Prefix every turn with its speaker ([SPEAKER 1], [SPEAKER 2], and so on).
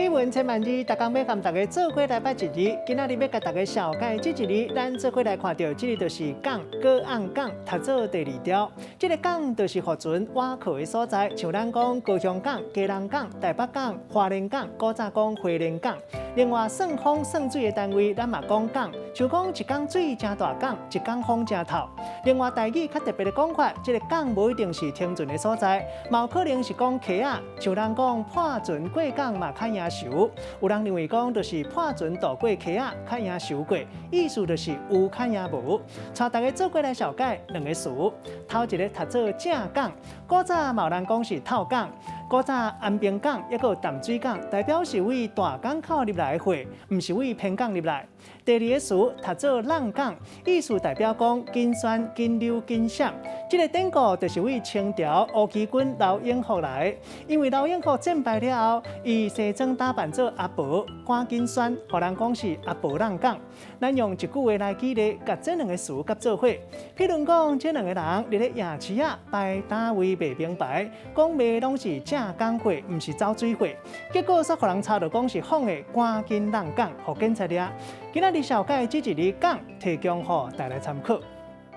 [SPEAKER 1] 语文千万字，大家要和大家做伙来捌一字。今仔日要甲大家小解这一字，咱做伙来看到，这个就是港，过岸港，读做第二条。这个港就是福船挖靠的所在，像咱讲高雄港、基隆港、台北港、花莲港，古早讲花莲港。另外，算风算水的单位，咱嘛讲港，像讲一港水真大港，一港风真透。另外，台语较特别的讲法，这个港无一定是停船的所在，嘛有可能是讲溪仔，像咱讲破船过港嘛较赢熟。有人认为讲就是破船渡过溪仔较赢熟过，意思就是有较赢无。带大家做过来了解两个词，头一个读做正港，古早嘛有人讲是透港。古早安平港也有淡水港，代表是为大港口入来的货，唔是为偏港入来。第二个词读做浪港，意思代表讲紧旋、紧溜、紧闪。这个典故就是为清朝乌旗军刘永福来的，因为刘永福战败了后，伊西装打扮做阿婆，赶紧旋，互人讲是阿婆浪港。咱用一句话来举例，甲这两个词合做伙。譬如讲，这两个人伫咧夜市啊摆摊位卖名牌，讲卖拢是正港货，唔是走水货。结果煞互人查到讲是仿的赶紧浪港，互警察抓。今仔日小解这一字港，提供予大家参考。